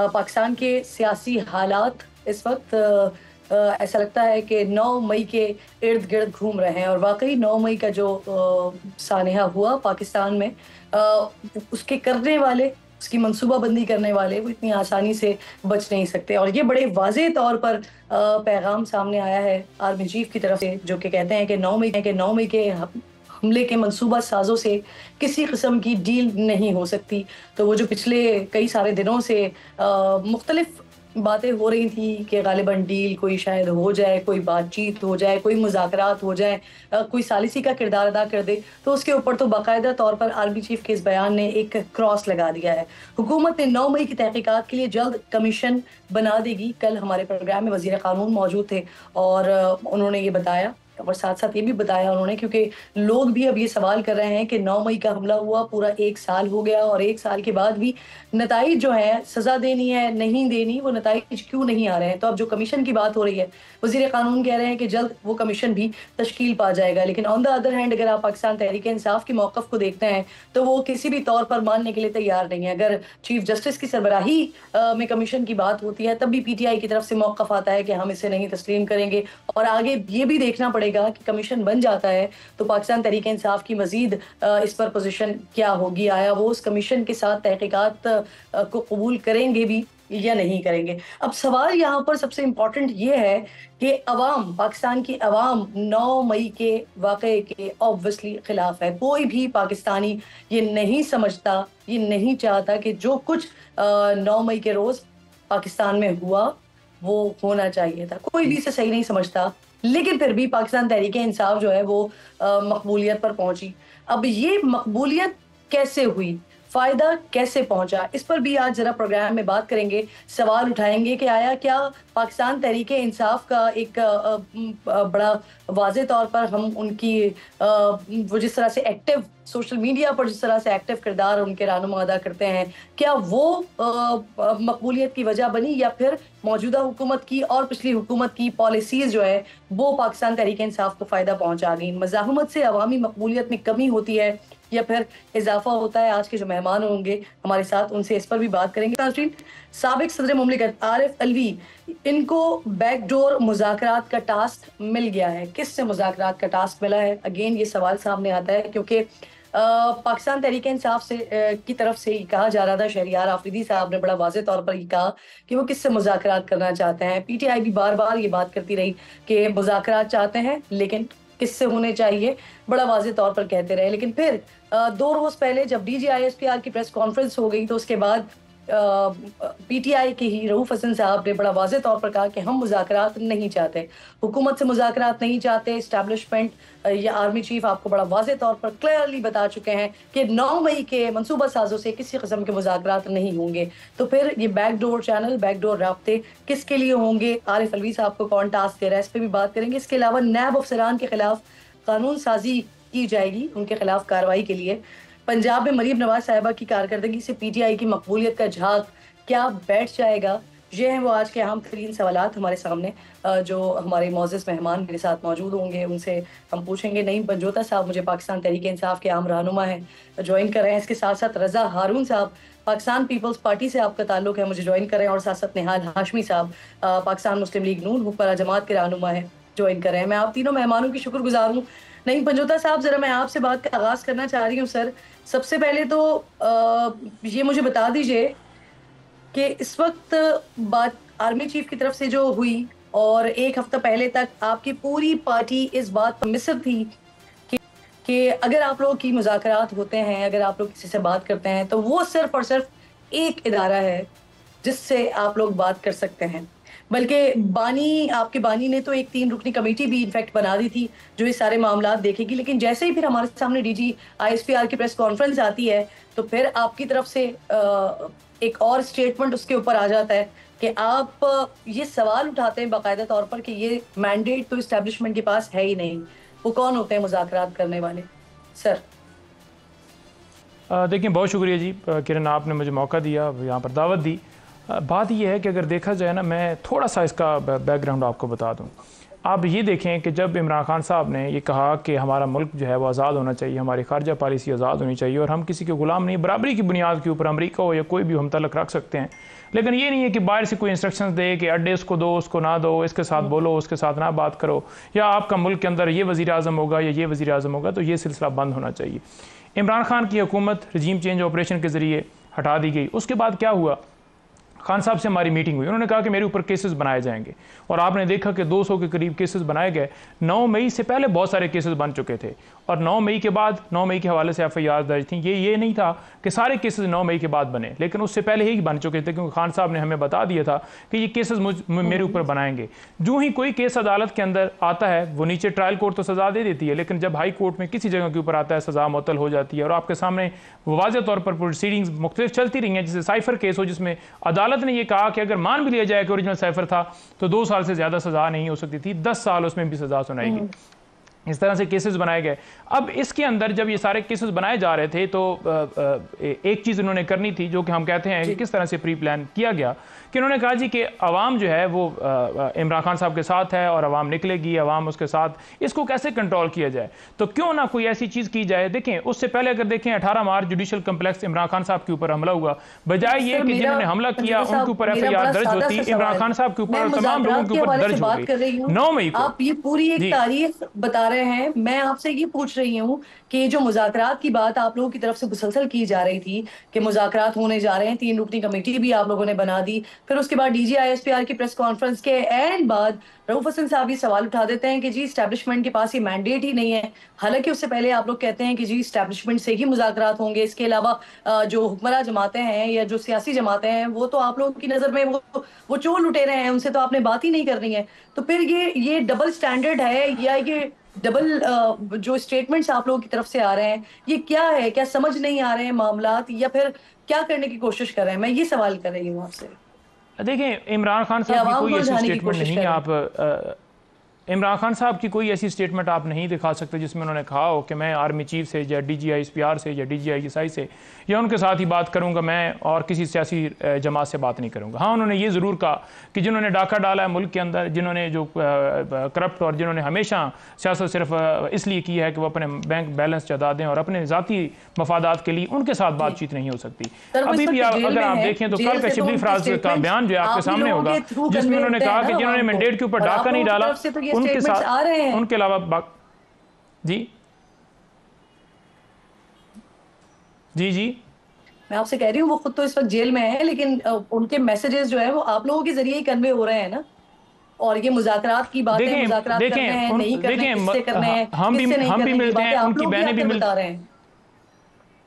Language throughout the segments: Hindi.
पाकिस्तान के सियासी हालात इस वक्त ऐसा लगता है कि 9 मई के इर्द गिर्द घूम रहे हैं। और वाकई 9 मई का जो सानहा हुआ पाकिस्तान में, उसके करने वाले, उसकी मंसूबाबंदी करने वाले वो इतनी आसानी से बच नहीं सकते। और ये बड़े वाज़ेह तौर पर पैगाम सामने आया है आर्मी चीफ की तरफ से, जो कि कहते हैं कि 9 मई के हमले के मंसूबा साजों से किसी किस्म की डील नहीं हो सकती। तो वो जो पिछले कई सारे दिनों से मुख्तलिफ बातें हो रही थी कि गालिबन डील कोई शायद हो जाए, कोई बातचीत हो जाए, कोई मुज़ाकरात हो जाए, कोई सालिसी का किरदार अदा कर दे, तो उसके ऊपर तो बाकायदा तौर पर आर्मी चीफ के इस बयान ने एक क्रॉस लगा दिया है। हुकूमत ने 9 मई की तहकीकात के लिए जल्द कमीशन बना देगी। कल हमारे प्रोग्राम में वज़ीर क़ानून मौजूद थे और उन्होंने ये बताया, और साथ साथ ये भी बताया उन्होंने, क्योंकि लोग भी अब ये सवाल कर रहे हैं कि 9 मई का हमला हुआ पूरा 1 साल हो गया और 1 साल के बाद भी नताइज जो है, सजा देनी है नहीं देनी, वो नताइज क्यों नहीं आ रहे हैं। तो अब जो कमीशन की बात हो रही है, वज़ीर क़ानून कह रहे हैं कि जल्द वो कमीशन भी तश्कील पा जाएगा। लेकिन ऑन द अदर हैंड अगर आप पाकिस्तान तहरीक इंसाफ के मौक़िफ़ को देखते हैं तो वो किसी भी तौर पर मानने के लिए तैयार नहीं है। अगर चीफ जस्टिस की सरबराही में कमीशन की बात होती है, तब भी PTI की तरफ से मौक़िफ़ आता है कि हम इसे नहीं तस्लीम करेंगे। और आगे ये भी देखना पड़ेगा कि कमीशन बन जाता है तो पाकिस्तान तहरीक इंसाफ की मजीद इस पर पोजीशन क्या होगी। आया वो उस कमीशन के साथ तहकीकात को कबूल करेंगे भी या नहीं करेंगे। अब सवाल यहाँ पर सबसे इम्पोर्टेंट ये है कि अवाम, पाकिस्तान की अवाम 9 मई के वाक़े के ऑब्वियसली खिलाफ है। कोई भी पाकिस्तानी ये नहीं समझता, ये नहीं चाहता कि जो कुछ 9 मई के रोज़ पाकिस्तान में हुआ वो होना चाहिए था। कोई भी इसे सही नहीं समझता, लेकिन फिर भी पाकिस्तान तहरीक इंसाफ जो है वो मकबूलियत पर पहुंची। अब ये मकबूलियत कैसे हुई, फ़ायदा कैसे पहुंचा, इस पर भी आज ज़रा प्रोग्राम में बात करेंगे। सवाल उठाएंगे कि आया क्या पाकिस्तान तहरीक इंसाफ का एक बड़ा वाज़े तौर पर हम उनकी वो जिस तरह से एक्टिव सोशल मीडिया पर जिस तरह से एक्टिव किरदार उनके रहनुमा अदा करते हैं, क्या वो मकबूलियत की वजह बनी, या फिर मौजूदा हुकूमत की और पिछली हुकूमत की पॉलिसीज़ जो है वो पाकिस्तान तहरीक इंसाफ को फ़ायदा पहुंचा गई। मज़ाहमत से अवामी मकबूलियत में कमी होती है या फिर इजाफा होता है। आज के जो मेहमान होंगे हमारे साथ, उनसे इस पर भी बात करेंगे। साबिक सदर मुमलिकत आरिफ अलवी, इनको बैकडोर मुज़ाकरात का टास्क मिल गया है। किससे मुज़ाकरात का टास्क मिला है? अगेन ये सवाल सामने आता है, क्योंकि पाकिस्तान तहरीक इंसाफ से की तरफ से ये कहा जा रहा था, शहरियार आफरीदी साहब ने बड़ा वाज़े तौर पर ये कहा कि वो किससे मुज़ाकरात करना चाहते हैं। PTI भी बार बार ये बात करती रही कि मुज़ाकरात चाहते हैं, लेकिन किससे होने चाहिए, बड़ा वाज़े तौर पर कहते रहे। लेकिन फिर 2 रोज़ पहले जब DG ISPR की प्रेस कॉन्फ्रेंस हो गई, तो उसके बाद PTI के ही रऊफ हसन साहब ने बड़ा वाज़े तौर पर कहा कि हम मुज़ाकरात नहीं चाहते, हुकूमत से मुज़ाकरात नहीं चाहते। इस्टेब्लिशमेंट या आर्मी चीफ आपको बड़ा वाज़े तौर पर क्लियरली बता चुके हैं कि 9 मई के मंसूबा साजों से किसी किस्म के मुज़ाकरात नहीं होंगे। तो फिर ये बैकडोर चैनल, बैकडोर राब्ते किसके लिए होंगे, आरिफ अलवी साहब को कौन टास्क दे रहा है, इस पर भी बात करेंगे। इसके अलावा नैब अफसरान के खिलाफ कानून साजी की जाएगी, उनके खिलाफ कार्रवाई के लिए। पंजाब में मरीम नवाज साहिबा की कारकर्दगी से PTI की मकबूलियत का झाग क्या बैठ जाएगा? ये हैं वो आज के अहम तरीन सवालात हमारे सामने, जो हमारे मोअज़्ज़ज़ मेहमान मेरे साथ मौजूद होंगे उनसे हम पूछेंगे। नईम पंजोता साहब मुझे पाकिस्तान तहरीक इंसाफ के आम रहनुमा हैं, ज्वाइन कर रहे हैं। इसके साथ साथ रज़ा हारून साहब, पाकिस्तान पीपल्स पार्टी से आपका ताल्लुक है, मुझे ज्वाइन कर रहे हैं। और साथ साथ निहाल हाशमी साहब, पाकिस्तान मुस्लिम लीग नून हुक्मरान जमात के रहनुमा है, ज्वाइन कर रहे हैं। मैं आप तीनों मेहमानों की शुक्रगुजार हूँ। नईम पंजोता साहब, ज़रा मैं आपसे बात का आगाज़ करना चाह रही हूँ सर। सबसे पहले तो ये मुझे बता दीजिए कि इस वक्त बात आर्मी चीफ की तरफ से जो हुई, और 1 हफ्ता पहले तक आपकी पूरी पार्टी इस बात पर मिस्र थी कि अगर आप लोगों की मुज़ाकरात होते हैं, अगर आप लोग किसी से बात करते हैं, तो वो सिर्फ और सिर्फ एक इदारा है जिससे आप लोग बात कर सकते हैं। बल्कि आपके बानी ने तो एक 3 रुकनी कमेटी भी इनफैक्ट बना दी थी जो ये सारे मामला देखेगी। लेकिन जैसे ही फिर हमारे सामने DG ISPR की प्रेस कॉन्फ्रेंस आती है, तो फिर आपकी तरफ से एक और स्टेटमेंट उसके ऊपर आ जाता है कि आप ये सवाल उठाते हैं बाकायदा तौर पर कि ये मैंडेट तो इस्टेब्लिशमेंट के पास है ही नहीं। वो कौन होते हैं मुज़ाकरात करने वाले? सर देखिए, बहुत शुक्रिया जी किरण, आपने मुझे मौका दिया, यहाँ पर दावत दी। बात यह है कि अगर देखा जाए ना, मैं थोड़ा सा इसका बैकग्राउंड आपको बता दूँ आप ये देखें कि जब इमरान खान साहब ने ये कहा कि हमारा मुल्क जो है वो आज़ाद होना चाहिए, हमारी खारजा पॉलिसी आज़ाद होनी चाहिए और हम किसी के ग़ुलाम नहीं, बराबरी की बुनियाद के ऊपर अमेरिका हो या कोई भी हम तल्लुक़ रख सकते हैं, लेकिन ये नहीं है कि बाहर से कोई इंस्ट्रक्शंस दे कि अड्डे उसको दो, उसको ना दो, इसके साथ बोलो, उसके साथ ना बात करो, या आपका मुल्क के अंदर ये वज़ीर आज़म होगा या ये वज़ीर आज़म होगा, तो ये सिलसिला बंद होना चाहिए। इमरान खान की हुकूमत रजीम चेंज ऑपरेशन के ज़रिए हटा दी गई। उसके बाद क्या हुआ, खान साहब से हमारी मीटिंग हुई, उन्होंने कहा कि मेरे ऊपर केसेस बनाए जाएंगे और आपने देखा कि 200 के करीब केसेस बनाए गए। 9 मई से पहले बहुत सारे केसेस बन चुके थे और 9 मई के बाद 9 मई के हवाले से FIR दर्ज थी। ये नहीं था कि सारे केसेस 9 मई के बाद बने, लेकिन उससे पहले ही बन चुके थे क्योंकि खान साहब ने हमें बता दिया था कि ये केसेस मेरे ऊपर बनाएंगे। जो ही कोई केस अदालत के अंदर आता है वो नीचे ट्रायल कोर्ट तो सज़ा दे देती है, लेकिन जब हाई कोर्ट में किसी जगह के ऊपर आता है सज़ा मुअत्तल हो जाती है और आपके सामने वाज़ेह तौर पर प्रोसीडिंग्स मुख्तलिफ चलती रही हैं। जैसे साइफर केस हो जिसमें अदालत ने यह कहा कि अगर मान भी लिया जाए कि ओरिजिनल साइफर था तो 2 साल से ज़्यादा सज़ा नहीं हो सकती थी, 10 साल उसमें भी सज़ा सुनाई गई। इस तरह से केसेस बनाए गए। अब इसके अंदर जब ये सारे केसेस बनाए जा रहे थे तो एक चीज़ उन्होंने करनी थी जो कि हम कहते हैं कि किस तरह से प्री प्लान किया गया, कि उन्होंने कहा जी कि अवाम जो है वो इमरान खान साहब के साथ है और अवाम निकलेगी, अवाम उसके साथ, इसको कैसे कंट्रोल किया जाए, तो क्यों ना कोई ऐसी चीज़ की जाए। देखें उससे पहले अगर देखें 18 मार्च जुडिशल कम्प्लेक्स इमरान खान साहब के ऊपर हमला हुआ, बजाय ये कि जिन्होंने हमला किया उनके ऊपर FIR दर्ज होती, इमरान खान साहब के ऊपर और तमाम लोगों के ऊपर दर्ज हो गई 9 मई को। आप ये पूरी एक तारीख बता रहे हैं, मैं आपसे ये पूछ रही हूँ कि जो मुज़ाकरात की बात आप लोगों की तरफ से मुसलसल की जा रही थी कि मुज़ाकरात होने जा रहे हैं, 3 रुकनी कमेटी भी आप लोगों ने बना दी, फिर उसके बाद DGISPR की प्रेस कॉन्फ्रेंस के एंड बाद रऊफ हसन साहब ये सवाल उठा देते हैं कि जी इस्टेब्लिशमेंट के पास ये मैंडेट ही नहीं है। हालांकि उससे पहले आप लोग कहते हैं कि जी इस्टेब्लिशमेंट से ही मुज़ाकरात होंगे, इसके अलावा जो हुक्मरान जमातें हैं या जो सियासी जमातें हैं वो तो आप लोगों की नज़र में वो चोर लुटेरे हैं, उनसे तो आपने बात ही नहीं करनी है। तो फिर ये डबल स्टैंडर्ड है या ये डबल जो स्टेटमेंट्स आप लोगों की तरफ से आ रहे हैं ये क्या है? क्या समझ नहीं आ रहे हैं मामलात या फिर क्या करने की कोशिश कर रहे हैं? मैं ये सवाल कर रही हूँ आपसे। देखें इमरान खान साहब की कोई ऐसी स्टेटमेंट नहीं है, आप इमरान खान साहब की कोई ऐसी स्टेटमेंट आप नहीं दिखा सकते जिसमें उन्होंने कहा हो कि मैं आर्मी चीफ से या DGISPR से या DGISI से या उनके साथ ही बात करूंगा, मैं और किसी सियासी जमात से बात नहीं करूंगा। हाँ, उन्होंने ये ज़रूर कहा कि जिन्होंने डाका डाला है मुल्क के अंदर, जिन्होंने जो करप्ट और जिन्होंने हमेशा सियासत सिर्फ इसलिए की है कि वो अपने बैंक बैलेंस चढ़ा दें और अपने ज़ाती मफादात के लिए, उनके साथ बातचीत नहीं हो सकती। अभी भी अगर आप देखें तो कल का शिबली फराज का बयान जो है आपके सामने होगा जिसमें उन्होंने कहा कि जिन्होंने मैंडेट के ऊपर डाका नहीं डाला उनके साथ आ रहे हैं। उनके अलावा जी जी जी मैं आपसे कह रही हूँ वो खुद तो इस वक्त जेल में है, लेकिन उनके मैसेजेस जो है वो आप लोगों के जरिए ही कन्वे हो रहे हैं ना। और ये मुज़ाकरात की बात है, मुज़ाकरात करने हैं नहीं करने हैं, किससे करने हैं, हम भी मिलते हैं, उनकी बहनें भी बता रहे हैं।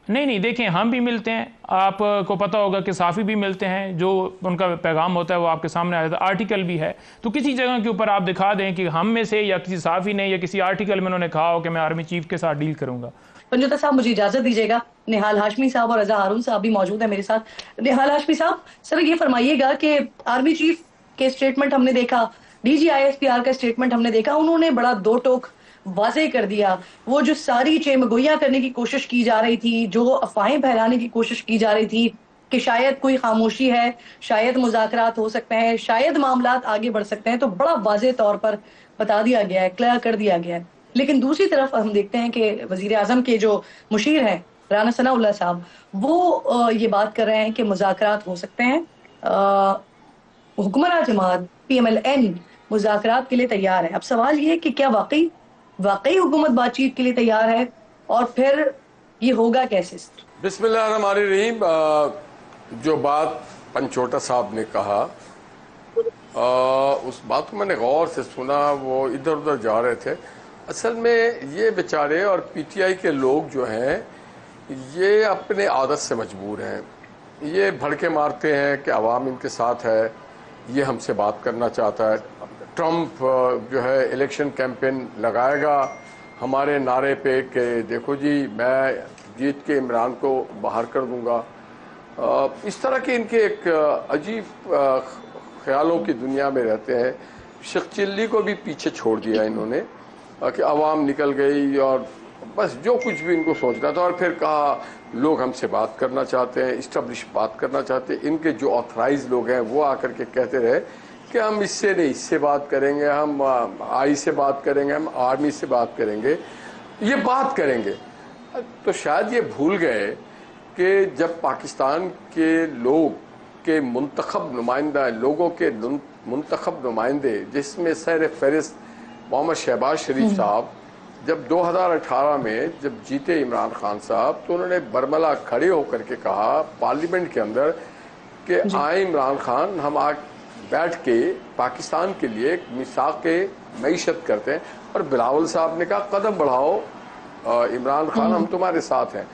नहीं देखें हम भी मिलते हैं, आपको पता होगा कि साफ़ी भी मिलते हैं, जो उनका पैगाम होता है वो आपके सामने आया था, आर्टिकल भी है। तो किसी जगह के ऊपर आप दिखा दें कि हम में से या किसी साफ़ी ने या किसी आर्टिकल में उन्होंने कहा हो कि मैं आर्मी चीफ के साथ डील करूंगा। पंजोता साहब मुझे इजाजत दीजिएगा, निहाल हाशमी साहब और रजा हारून साहब भी मौजूद है मेरे साथ। निहाल हाशमी साहब, सर ये फरमाइएगा कि आर्मी चीफ के स्टेटमेंट हमने देखा, DGISPR का स्टेटमेंट हमने देखा, उन्होंने बड़ा दो टोक वाजे कर दिया। वो जो सारी चेमगोइयां करने की कोशिश की जा रही थी, जो अफवाहें फैलाने की कोशिश की जा रही थी कि शायद कोई खामोशी है, शायद मुज़ाकरात हो सकते हैं, शायद मामलात आगे बढ़ सकते हैं, तो बड़ा वाजे तौर पर बता दिया गया है, क्लियर कर दिया गया है। लेकिन दूसरी तरफ हम देखते हैं कि वजीर आजम के जो मुशीर हैं राना सनाउल्लाह साहब, वो ये बात कर रहे हैं कि मुज़ाकरात हो सकते हैं, हुक्मरान जमात PMLN मुज़ाकरात के लिए तैयार है। अब सवाल ये है कि क्या वाकई हुकूमत बातचीत के लिए तैयार है और फिर ये होगा कैसे? बिस्मिल्लाहिर्रहमानिर्रहीम। जो बात पंचोटा साहब ने कहा, उस बात को मैंने गौर से सुना, वो इधर उधर जा रहे थे। असल में ये बेचारे और PTI के लोग जो हैं ये अपने आदत से मजबूर हैं। ये भड़के मारते हैं कि अवाम इनके साथ है, ये हमसे बात करना चाहता है। ट्रंप जो है इलेक्शन कैंपेन लगाएगा हमारे नारे पे कि देखो जी मैं जीत के इमरान को बाहर कर दूंगा। इस तरह के इनके एक अजीब ख्यालों की दुनिया में रहते हैं। शेख चिल्ली को भी पीछे छोड़ दिया इन्होंने कि अवाम निकल गई और बस जो कुछ भी इनको सोचना था। और फिर कहा लोग हमसे बात करना चाहते हैं, इस्टेब्लिश बात करना चाहते हैं। इनके जो ऑथराइज लोग हैं वो आकर के कहते रहे कि हम इससे नहीं, इससे बात करेंगे, हम आई से बात करेंगे, हम आर्मी से बात करेंगे, ये बात करेंगे। तो शायद ये भूल गए कि जब पाकिस्तान के लोग के मुंतखब नुमाइंदा, लोगों के मुंतखब नुमाइंदे, जिसमें सर फहरिस्त मोहम्मद शहबाज शरीफ साहब, जब 2018 में जब जीते इमरान खान साहब, तो उन्होंने बरमला खड़े होकर के कहा पार्लियामेंट के अंदर कि आए इमरान खान, हम आज बैठ के पाकिस्तान के लिए एक मिसाक मईशत करते हैं। और बिलावल साहब ने कहा कदम बढ़ाओ इमरान खान, हम तुम्हारे साथ हैं।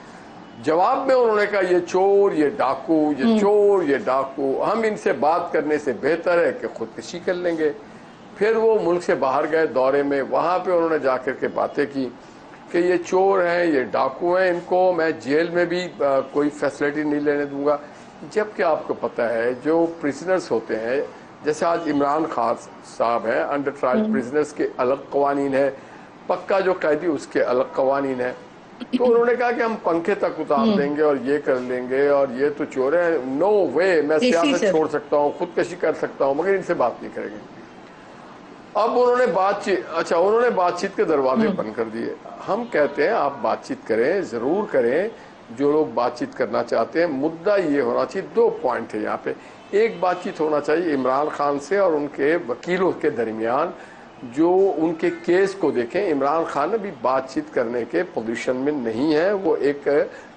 जवाब में उन्होंने कहा ये चोर, ये डाकू, ये चोर, ये डाकू, हम इनसे बात करने से बेहतर है कि खुदकुशी कर लेंगे। फिर वो मुल्क से बाहर गए दौरे में, वहाँ पे उन्होंने जाकर के बातें की कि ये चोर हैं, ये डाकू हैं, इनको मैं जेल में भी कोई फैसिलिटी नहीं लेने दूंगा। जबकि आपको पता है जो प्रिजनर्स होते हैं, जैसे आज इमरान खान साहब हैं, अंडर ट्रायल प्रिजनर्स के अलग कवानीन है, पक्का जो कैदी उसके अलग कवानीन है। तो उन्होंने कहा कि हम पंखे तक उतार देंगे और ये कर लेंगे और ये तो चोर है, नो वे, मैं सियासत छोड़ सकता हूँ, खुदकशी कर सकता हूँ, मगर इनसे बात नहीं करेंगे। अब उन्होंने उन्होंने बातचीत के दरवाजे बंद कर दिए। हम कहते हैं आप बातचीत करें, जरूर करें, जो लोग बातचीत करना चाहते हैं। मुद्दा ये होना चाहिए, 2 पॉइंट है यहाँ पे। एक, बातचीत होना चाहिए इमरान खान से और उनके वकीलों के दरमियान, जो उनके केस को देखें। इमरान खान अभी बातचीत करने के पोजीशन में नहीं है, वो एक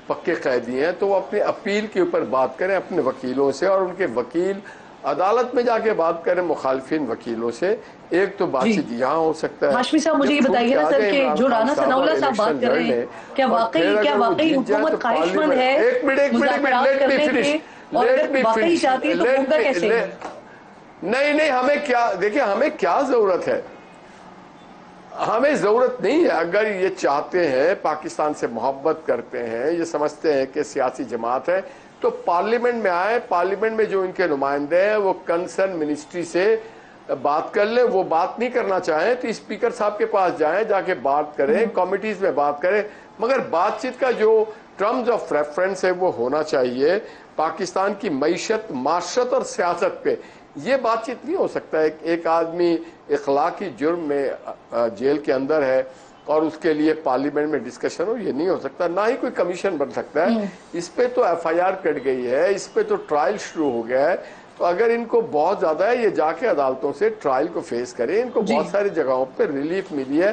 पक्के कैदी हैं, तो वो अपने अपील के ऊपर बात करें अपने वकीलों से, और उनके वकील अदालत में जाके बात करें मुखालिफिन वकीलों से। एक तो बातचीत यहाँ हो सकता है। हाशमी साहब, मुझे ये बताइए ना सर कि जो राना सनाउल्लाह साहब बात कर रहे हैं, क्या वाकई हुकूमत ख्वाहिशमंद है? एक मिनट, वाकई चाहती है तो होगा कैसे? नहीं, हमें क्या, देखिए हमें क्या जरूरत है, हमें जरूरत नहीं है। अगर ये चाहते हैं, पाकिस्तान से मोहब्बत करते हैं, ये समझते हैं कि सियासी जमात है, तो पार्लियामेंट में आए। पार्लियामेंट में जो इनके नुमाइंदे हैं वो कंसर्न मिनिस्ट्री से बात कर ले। वो बात नहीं करना चाहें तो स्पीकर साहब के पास जाएं, जाके बात करें, कमिटीज में बात करें। मगर बातचीत का जो टर्म्स ऑफ रेफरेंस है वो होना चाहिए पाकिस्तान की मईशत, माशरत और सियासत पे। ये बातचीत नहीं हो सकता है। एक आदमी इखलाकी जुर्म में जेल के अंदर है और उसके लिए पार्लियामेंट में डिस्कशन हो, ये नहीं हो सकता। ना ही कोई कमीशन बन सकता है। इस पे तो एफआईआर कट गई है, इस पे तो ट्रायल शुरू हो गया है। तो अगर इनको बहुत ज्यादा है, ये जाके अदालतों से ट्रायल को फेस करें। इनको बहुत सारी जगहों पे रिलीफ मिली है।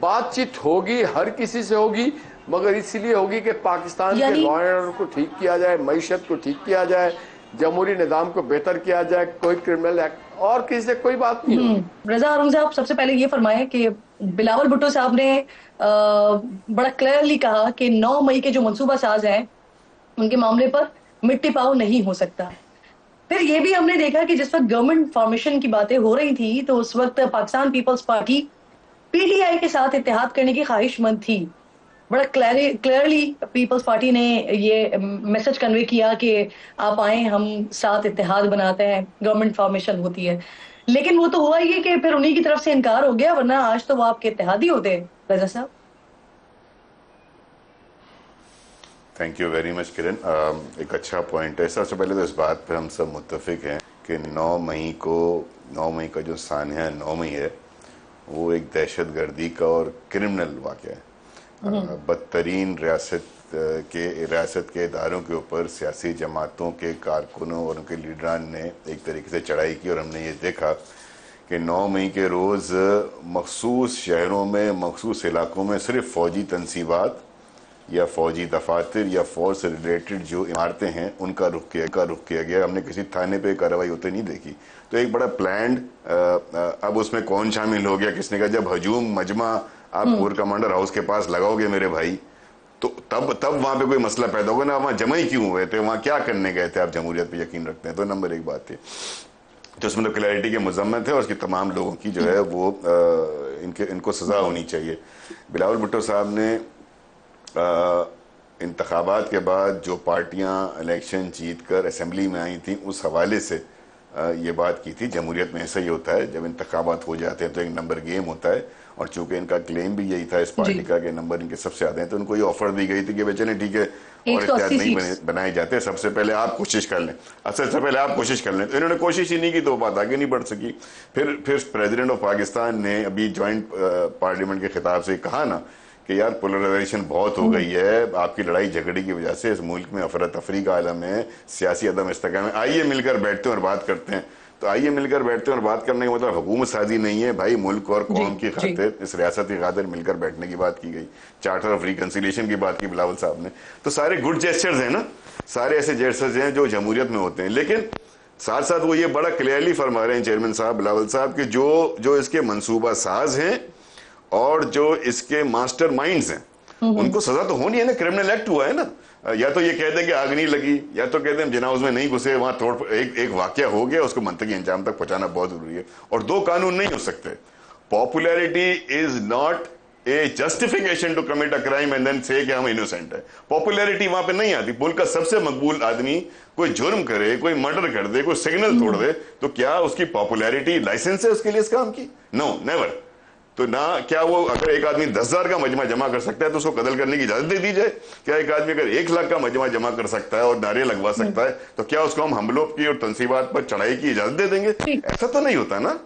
बातचीत होगी, हर किसी से होगी, मगर इसलिए होगी कि पाकिस्तान के लॉ एंड ऑर्डर को ठीक किया जाए, मईशत को ठीक किया जाए, जमहूरी निजाम को बेहतर किया जाए, कोई क्रिमिनल एक्ट, और किसी से कोई बात नहीं। रजा आरम साहब, सबसे पहले ये फरमाएं कि बिलावल भुट्टो साहब ने बड़ा क्लियरली कहा कि 9 मई के जो मंसूबा साज हैं उनके मामले पर मिट्टी पाव नहीं हो सकता। फिर ये भी हमने देखा कि जिस वक्त गवर्नमेंट फॉर्मेशन की बातें हो रही थी तो उस वक्त पाकिस्तान पीपल्स पार्टी पीटीआई के साथ इत्तेहाद करने की ख्वाहिशमंद थी। बड़ा क्लियरली पीपल्स पार्टी ने ये मैसेज कन्वे किया कि आप आए, हम साथ इत्तेहाद बनाते हैं, गवर्नमेंट फॉर्मेशन होती है। लेकिन वो तो हुआ ही कि फिर उन्हीं की तरफ से इनकार हो गया, वरना आज तो वो आपके इत्तेहादी होते। रजा साहब। थैंक यू वेरी मच किरण। एक अच्छा पॉइंट है। सबसे पहले तो इस बात पर हम सब मुत्तफिक हैं कि 9 मई का जो सानिया 9 मई है वो एक दहशतगर्दी का और क्रिमिनल वाक़या है। बदतरीन रियासत के इदारों के ऊपर सियासी जमातों के कारकुनों और उनके लीडरान ने एक तरीके से चढ़ाई की, और हमने ये देखा कि 9 मई के रोज़ मखसूस शहरों में, मखसूस इलाकों में सिर्फ फ़ौजी तनसीबात या फ़ौजी दफातर या फ़ौज से रिलेटेड जो इमारतें हैं उनका रुख किया गया। हमने किसी थाने पे कार्रवाई होते नहीं देखी। तो एक बड़ा प्लान्ड, अब उसमें कौन शामिल हो गया, किसने कहा, जब हजूम मजमा आप कोर कमांडर हाउस के पास लगाओगे मेरे भाई, तो तब वहां पे कोई मसला पैदा होगा ना। वहां जमा ही क्यों हुए थे, वहां क्या करने गए थे, आप जमहूरियत पे यकीन रखते हैं। तो नंबर 1 बात थी, तो उसमें तो क्लैरिटी के मुजम्मत है और उसकी तमाम लोगों की जो है वो इनको सजा होनी चाहिए। बिलावल भुट्टो साहब ने इंतखाबात के बाद जो पार्टियां इलेक्शन जीत कर असम्बली में आई थी उस हवाले से ये बात की थी। जमहूरियत में ऐसा ही होता है, जब इंतखाबात हो जाते हैं तो एक नंबर गेम होता है, और चूंकि इनका क्लेम भी यही था इस पार्टी का कि नंबर इनके सबसे ज्यादा हैं, तो उनको ये ऑफर दी गई थी कि भाई चलें ठीक है, और इत्तेहाद 180 नहीं बनाए जाते। सबसे पहले आप कोशिश कर लें, सबसे पहले आप कोशिश कर लें। तो इन्होंने कोशिश ही नहीं की तो बात आगे नहीं बढ़ सकी। फिर प्रेसिडेंट ऑफ पाकिस्तान ने अभी ज्वाइंट पार्लियामेंट के खिताब से कहा ना कि यार पोलराइजेशन बहुत हो गई है, आपकी लड़ाई झगड़े की वजह से इस मुल्क में अफरा तफरी का आलम है, सियासी अदम इस्तेकाम है, आइए मिलकर बैठते हैं और बात करते हैं। तो आइए मिलकर बैठते हैं और बात करने का मतलब हुकूमत साजी नहीं है भाई, मुल्क और कौम की खातिर, इस रियासत की खातिर मिलकर बैठने की बात की गई, चार्टर ऑफ रिकंसिलिएशन की बात की बिलावल साहब ने। तो सारे गुड जेस्चर्स हैं ना, सारे ऐसे जेस्चर्स हैं जो जमहूरियत में होते हैं। लेकिन साथ साथ वो ये बड़ा क्लियरली फरमा रहे हैं चेयरमैन साहब, बिलावल साहब, कि जो इसके मंसूबा साज हैं और जो इसके मास्टर माइंड्स हैं उनको सजा तो होनी है ना, क्रिमिनल एक्ट हुआ है ना। या तो ये कह दें कि आग नहीं लगी, या तो कहते हैं जनाब उसमें नहीं घुसे, वहां तोड़ एक वाकया हो गया, उसको मंतकी अंजाम तक पहुंचाना बहुत जरूरी है। और दो कानून नहीं हो सकते। Popularity is not a justification to commit a crime and then say कि हम इनोसेंट है। पॉपुलैरिटी वहां पे नहीं आती। मुल्क का सबसे मकबूल आदमी कोई जुर्म करे, कोई मर्डर कर दे, कोई सिग्नल तोड़ दे, तो क्या उसकी पॉपुलैरिटी लाइसेंस है उसके लिए इस काम की? No, never. तो ना क्या वो अगर एक आदमी 10,000 का मजमा जमा कर सकता है तो उसको कत्ल करने की इजाजत दे दी जाए? क्या एक आदमी अगर 1 लाख का मजमा जमा कर सकता है और नारे लगवा सकता है तो क्या उसको हम हमलों की और तंसीबात पर चढ़ाई की इजाजत दे देंगे? ऐसा तो नहीं होता ना।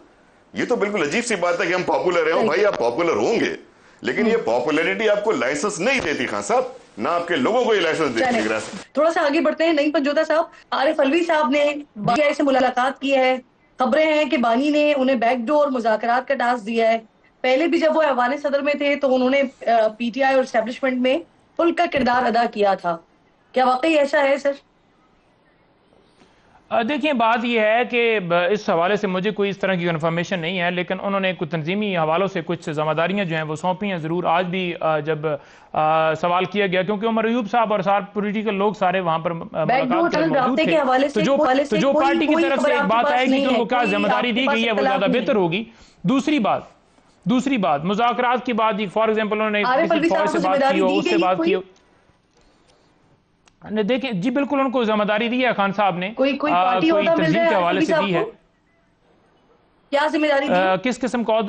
ये तो बिल्कुल अजीब सी बात है कि हम पॉपुलर हैं। भाई आप पॉपुलर होंगे, लेकिन ये पॉपुलैरिटी आपको लाइसेंस नहीं देती खान साहब, ना आपके लोगों को ये लाइसेंस देती। थोड़ा सा आगे बढ़ते हैं। नहीं पंजोता साहब, आरिफ अलवी साहब ने बानी से मुलाकात की है। खबरें हैं कि बानी ने उन्हें बैकडोर मुज़ाकरात का टास्क दिया है। पहले भी जब वो ऐवान सदर में थे तो उन्होंने पीटीआई और एस्टेब्लिशमेंट में पुल का किरदार अदा किया था। क्या वाकई ऐसा है सर? देखिए, बात यह है कि इस हवाले से मुझे कोई इस तरह की कन्फर्मेशन नहीं है, लेकिन उन्होंने कुछ तंजीमी हवालों से कुछ जिम्मेदारियां जो हैं वो सौंपी हैं ज़रूर। आज भी जब सवाल किया गया, क्योंकि उमर अयूब साहब और सारे पॉलिटिकल लोग सारे वहां पर मुलाकात में मौजूद थे, तो जो पार्टी की तरफ से एक बात आएगी कि उनको क्या जिम्मेदारी दी गई है वो ज़्यादा बेहतर होगी। दूसरी बात मुज़ाकरात की बात, फॉर एग्जाम्पल उन्होंने किसी फौज से बात की हो, उससे बात की हो। देखें जी, बिल्कुल उनको जिम्मेदारी दी है खान साहब ने, कोई तंजीम के हवाले से दी है। क्या जिम्मेदारी दी? किस किस्म का?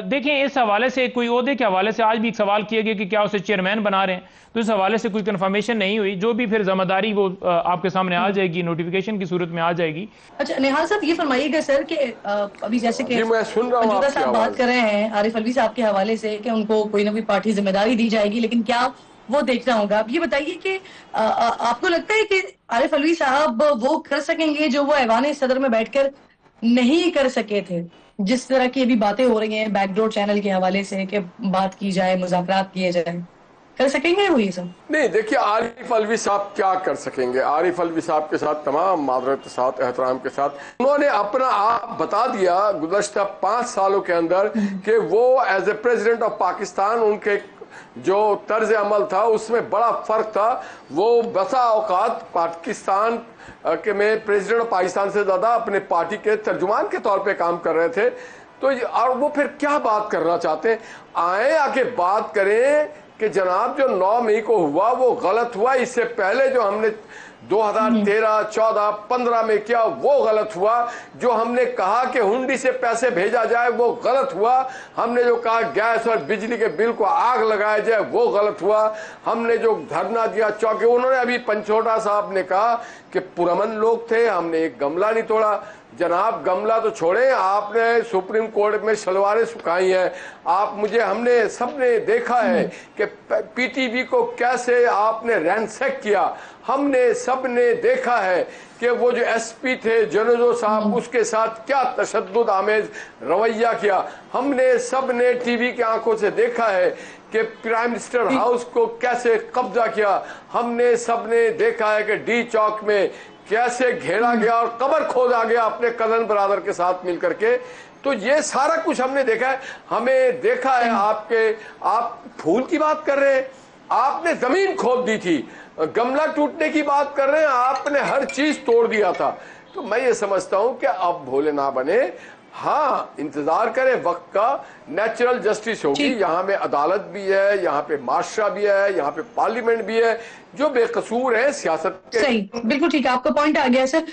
देखें, इस हवाले से कोई ओहदे के हवाले से आज भी एक सवाल किया गया कि क्या उसे चेयरमैन बना रहे हैं, तो इस हवाले से कोई कंफर्मेशन नहीं हुई। जो भी फिर जिम्मेदारी वो आपके सामने आ जाएगी, नोटिफिकेशन की सूरत में आ जाएगी। अच्छा निहाल साहब, ये फरमाइएगा सर कि अभी जैसे कि मैं सुन रहा हूं साहब बात कर रहे हैं आरिफ अलवी साहब के हवाले से कि उनको कोई ना कोई पार्टी जिम्मेदारी दी जाएगी, लेकिन क्या वो देखना होगा। आप ये बताइए कि आपको लगता है कि आरिफ अलवी साहब वो कर सकेंगे जो वो ऐवान सदर में बैठकर नहीं कर सके थे? जिस तरह की अभी बातें हो रही हैं बैकडोर चैनल के हवाले से कि बात की जाए, मुज़ाकरात किए जाए, कर सकेंगे वो ये सब? नहीं, देखिए आरिफ अलवी साहब क्या कर सकेंगे। आरिफ अलवी साहब के साथ तमाम मादरत के साथ, एहतराम के साथ, उन्होंने अपना आप बता दिया गुज़श्ता 5 सालों के अंदर कि वो as a president of Pakistan उनके जो तर्ज अमल था उसमें बड़ा फर्क था। वो बसा औकात पाकिस्तान के में प्रेसिडेंट ऑफ पाकिस्तान से ज्यादा अपने पार्टी के तर्जुमान के तौर पे काम कर रहे थे। तो और वो फिर क्या बात करना चाहते हैं? आए आके बात करें कि जनाब जो 9 मई को हुआ वो गलत हुआ, इससे पहले जो हमने 2013, 14, 15 में किया वो गलत हुआ। जो हमने कहा कि हुंडी से पैसे भेजा जाए वो गलत हुआ। हमने जो कहा गैस और बिजली के बिल को आग लगाया जाए वो गलत हुआ। हमने जो धरना दिया चौके, उन्होंने अभी पंचोटा साहब ने कहा कि पुरअमन लोग थे, हमने एक गमला नहीं तोड़ा। जनाब गमला तो छोड़े, आपने सुप्रीम कोर्ट में शलवारें सुखाई हैं। हमने सबने देखा है कि पीटीवी को कैसे आपने रैंसैक किया। हमने सबने देखा है कि वो जो एसपी थे जनोजो साहब, उसके साथ क्या तशद्दुद आमेज रवैया किया। हमने सबने टीवी की आंखों से देखा है कि प्राइम मिनिस्टर हाउस को कैसे कब्जा किया। हमने सबने देखा है कि डी चौक में कैसे घेरा गया और कब्र खोदा गया अपने कजन ब्रदर के साथ मिलकर के। तो ये सारा कुछ हमने देखा है। हमें देखा है आप फूल की बात कर रहे हैं, आपने जमीन खोद दी थी। गमला टूटने की बात कर रहे हैं, आपने हर चीज तोड़ दिया था। तो मैं ये समझता हूं कि अब भोले ना बने। हाँ, इंतजार करें वक्त का, नेचुरल जस्टिस होगी। यहाँ में अदालत भी है, यहाँ पे माशरा भी है, यहाँ पे पार्लियामेंट भी है, जो बेकसूर है सियासत के। सही, बिल्कुल ठीक है, आपका पॉइंट आ गया सर।